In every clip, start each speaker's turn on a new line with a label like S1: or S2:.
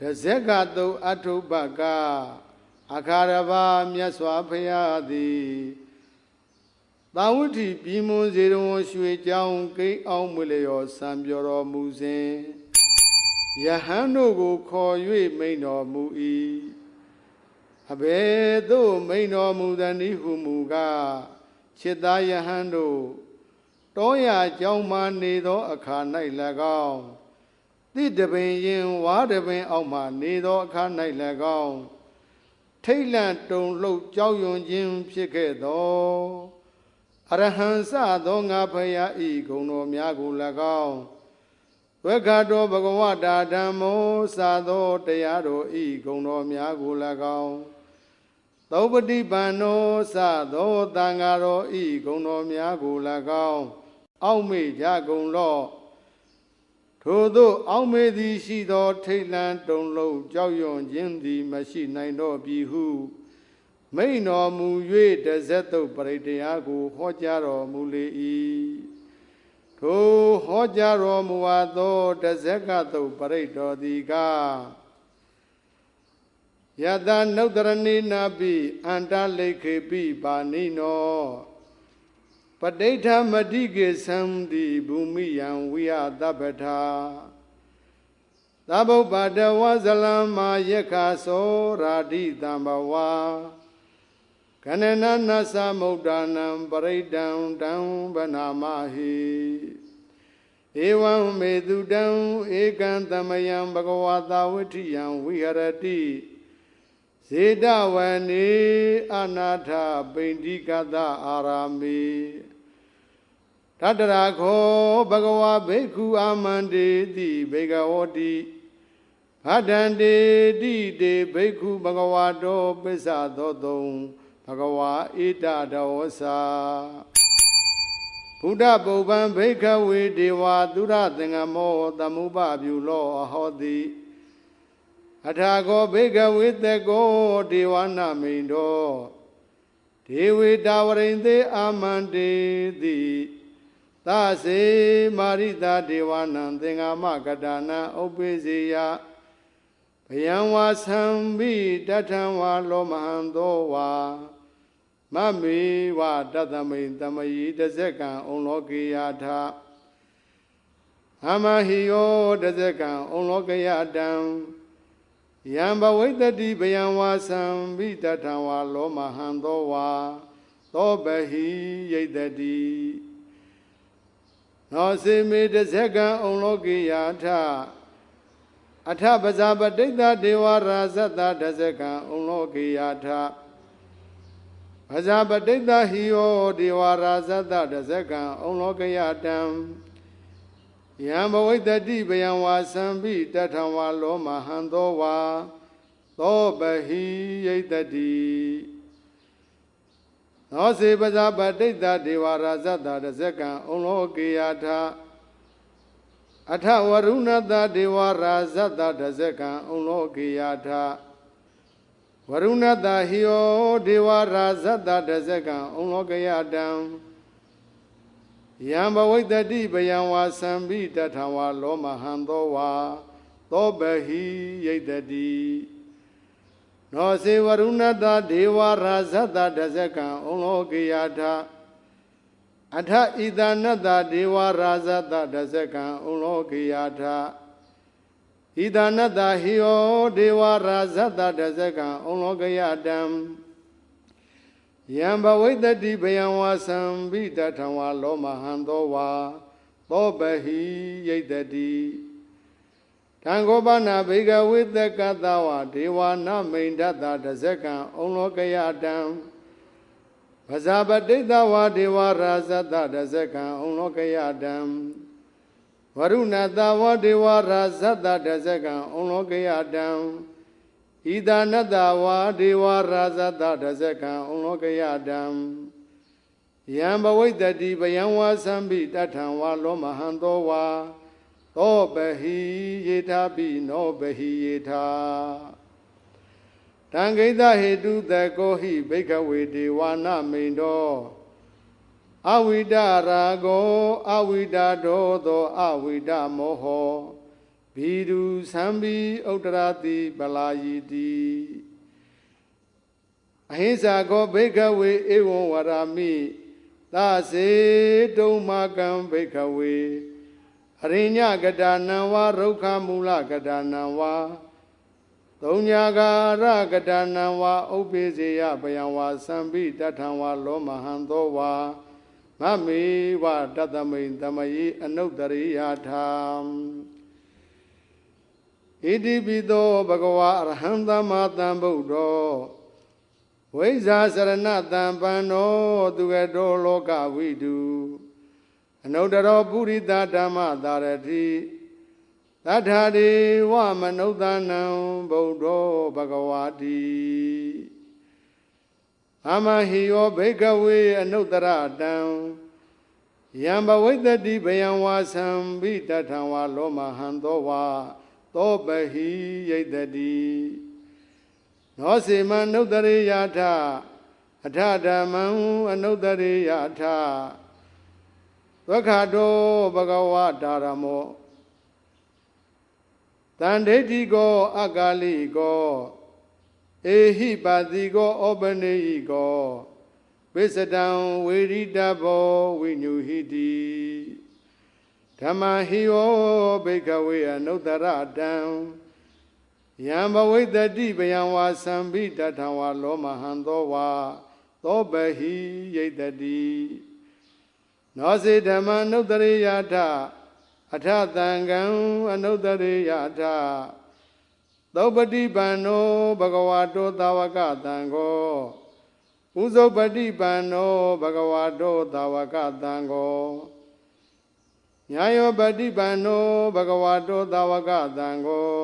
S1: တဇက်ကတုအထုပကအခါရဘာမြတ်စွာဘုရားသည်သာဝတိပြည်မွန်စေတော်ရွှေကြောင်းကိန်းအောင်မွေလျော်စံပြောတော်မူစဉ်ယဟန်တို့ကိုခေါ်၍မိန်တော်မူ၏အဘယ်သို့မိန်တော်မူသနည်းဟုမူကားခြေသားယဟန်တို့တောရကြောင်းမှနေသောအခါ၌၎င်းတိတပင်ရင်ဝါတပင်အောက်မှနေသောအခါ၌၎င်းထိတ်လန့်တုန်လှုပ်ကြောက်ရွံ့ခြင်းဖြစ်ခဲ့သောအရဟံစသောငါဖယားဤဂုဏ်တော်များကို၎င်းဝက္ခတောဘဂဝတာဓမ္မောစသောတရားတော်ဤဂုဏ်တော်များကို၎င်းသောပฏิပန္နောစသောသံဃာတော်ဤဂုဏ်တော်များကို၎င်းအောက်မေ့ကြကုန်လော့ထို့သောအောက်မေ့သည်ရှိသောထိတ်လန့်တုန်လှုပ်ကြောက်ရွံ့ခြင်းသည်မရှိနိုင်တော့ပြီဟုမိန်တော်မူ၍တဇက်တုတ်ပရိတရားကိုဟောကြားတော်မူလေ၏ထိုဟောကြားတော်မူသောတဇက်ကတုတ်ပရိတော်သည်ကယတနုတ္တရဏိနာပိအန္တလိခေပိပါဏိနောပဋိဋ္ဌမတိကေသံတိဘူမိယံဝိယသဗ္ဗထာသဗ္ဗုပ္ပတဝဇလံမာယက္ခသောရာတိတံဘဝကနနနသမုဒ္ဒနံပရိဒံတံဗနာမဟိဧဝံမေတုတံဧကံသမယံဘဂဝတာဝဋ္ဌိယံဝိဟရတိဇေတဝနေအနာထပိန္တိကတအာရာမေတတရာခောဘဂဝဘိက္ခုအာမန္တေတိဘေကဝတိဗဒန္တေတိတေဘိက္ခုဘဂဝတောပစ္ဆသောတုံဘဂဝါဣတတဝဆာဘုဒ္ဓပုပ္ပံဘိက္ခဝေဒေဝသုရသင်္ကမောသမုပပြုလောအဟောတိအထာကောဘိက္ခဝေတကောဒေဝနာမိန်တောဒေဝေတာဝရိန်သေအာမန္တေတိသစေမာရိတာဒေဝနံသင်္ဃမကတာနံဥပ္ပေစေယဘယံဝါသံဘိတထံဝါလောမဟံသောဝါမမေဝတသမိန်တမယီတဇက်ကံဩလောကေယထာအမဟိယောတဇက်ကံဩလောကယတံယံဘဝိတတိဘယံဝါသံဘိတထံဝါလောမဟံသောဝါသောဘဟိယိတတိနောစေမေတဇက်ကံဩလောကေယထာအထပဇာပတိတဒေဝရာဇတတဇက်ကံဩလောကေယထာပဇာပတိတဟိယောဒေဝရာဇတတဇက်ကံဩလောကယတံယံဘဝိတတိဘယံဝါသံဘိတထံဝါလောမဟံသောဝါသောဘဟိယိတတိနောစေပဇာပတိတဒေဝရာဇတတဇက်ကံဩလောကေယထာအထဝရုဏတဒေဝရာဇတတဇက်ကံဩလောကေယထာဝရုဏတဟိယောဒေဝရာဇတတဇက်ကံဩလောကယတံယံဘဝိတတိဘယံဝါသံဘိတထံဝါလောမဟံသောဝါသောဘဟိယိတတိနောစေဝရုဏတဒေဝရာဇတတဇက်ကံဩလောကေယထာအထဣဒနတဒေဝရာဇတတဇက်ကံဩလောကေယထာဣဒနတဟိယောဒေဝရာဇတတဇက်ကံဩလောကယတံယံဘဝိတတိဘယံဝါသံဘိတထံဝါလောမဟံသောဝါသောဘဟိယိတတိတံခောပနာဘေကဝိတကတဝဒေဝနာမိန်ဒတတဇက်ကံဩလောကယတံပဇာပတိတဝဒေဝရာဇတတဇက်ကံဩလောကယတံဝရုဏတဝဒေဝရာဇတတဇက်ကံဩလောကယတံဣဒနတဝဒေဝရာဇတတဇက်ကံဩလောကယတံယံဘဝိတတိဘယံဝါသံဘိတထံဝါလောမဟံသောဝါသောဘဟိယေထာပိနောဘဟိယေထာတံဂိတဟေတုတကောဟိဘိက္ခဝေဒေဝနာမိန်တောအဝိဒရာဂောအဝိဒဒောသောအဝိဒမောဟော ဘီဒုသံဘီဥတ္တရတိပလာယီတိအဟိစ္ဆာကောဘိကဝေဧဝံဝရာမိသစေတုံမကံဘိကဝေအရိညကတာနံဝါရုခမူလကတာနံဝါသုံးညာကာရကတာနံဝါဥပ္ပေစေယပယံဝါသံဘိတထံဝါလောမဟံသောဝါမမေဝတတမိန်တမယိအနုတ္တရိယထာဣတိပိသောဘဂဝါအရဟံသမ္မာသမ္ဗုဒ္ဓောဝိဇ္ဇာစရဏတံပန္နောသူကတောလောကဝိတုအနုတ္တရောပုရိသဓမ္မသာရတိသတ္ထာဒေဝမနုဿာနံဗုဒ္ဓောဘဂဝါတိအမဟိယောဘိကဝေအနုတ္တရတံယံဘဝိတ္တိဘယံဝါသံဘိတထံဝါလောမဟံသောဝါသောပဟိယိတတိနောစေမနုတ္တရိယထအထဓမ္မံအနုတ္တရိယထသက္ခတောဘဂဝတာရမောတန်ဒိဋ္ဌိကောအကာလိကောဧဟိပါတိကောဩပနေဟိကောဝိစတံဝေရိတဘောဝိညုဟိတိဓမ္မဟိယောဘိကဝေအနုတ္တရတံယံဘဝိတ္တိဘယံဝါသံဘိတထံဝါလောမဟံသောဝါသောပဟိယိတတိနောစေဓမ္မအနုတ္တရိယထအထသံဃံအနုတ္တရိယထသောပတိပန္နောဘဂဝါတောသာဝကသံဃောဥဇုပတိပန္နောဘဂဝါတောသာဝကသံဃောညာယောပတိပန္နောဘဂဝါတောသာဝကသံဃော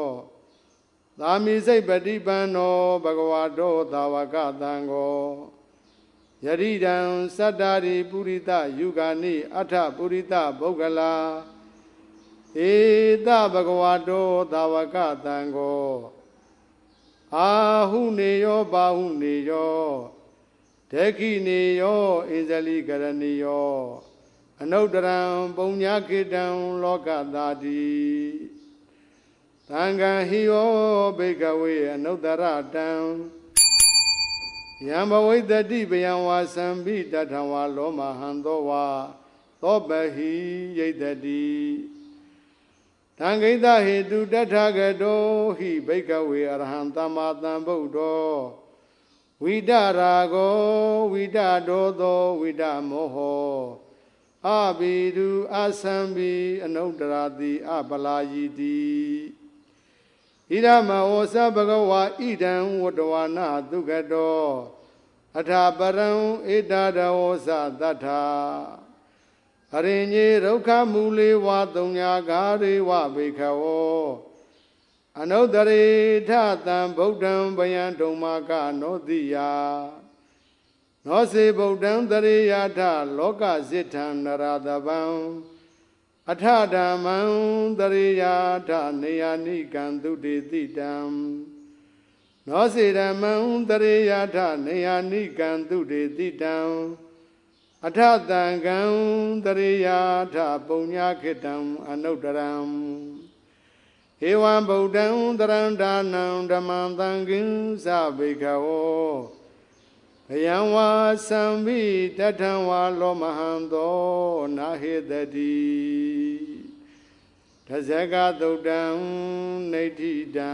S1: သာမိစိတ်ပတိပန္နောဘဂဝါတောသာဝကသံဃောယရိဒံသတ္တာရိပုရိသယုဂာနိအထပုရိသပုဂ္ဂလာဧတဘဂဝါတောသာဝကသံဃောအာဟုနေယောဘာဟုနေယောဒေခိနေယောဣဇလိကရဏီယောအနုတ္တရံပုညခေတံလောကသာတိသံဃံဟိယောဘိကဝေအနုတ္တရတံယံဘဝိတ္တိဘယံဝါသံဘိတထံဝါလောမဟံသောဝါသောပဟိယိတတိသံဃိတဟေတုတထဂတောဟိဘိကဝေအရဟံသမ္မာသမ္ဗုဒ္ဓောဝိတရာဂောဝိတဒောသောဝိတမောဟောအဘိဓုအသံဘိအနုတ္တရာတိအပလာယိတိဣရမဝောသဘဂဝါဣဒံဝတ္တဝနာသုကတောအထာပရံဧတာဒဝောသတ္ထာအရိညေဒုက္ခမူလေဝသုံးညာဂါရေဝဘိခဝောအနုတ္တရေထသံဗုဒ္ဓံဗယံဒုံမာကနောတိယနောစေဗုဒ္ဓံတရေယထလောကစိထံနရတဗံအထဓမ္မံတရေယထနေယနိကံသုတေတိတံနောစေဓမ္မံတရေယထနေယနိကံသုတေတိတံအထသံဃံတရေယထပုညခေတံအနုတ္တရံဧဝံဗုဒ္ဓံတရံဒါနံဓမ္မံသံဃင်္စဘိခဝောဘယံဝါသံဘိတထံဝါလောမဟံသောနာဟေတတိတဇဂသုတံနေဋ္ဌိတံ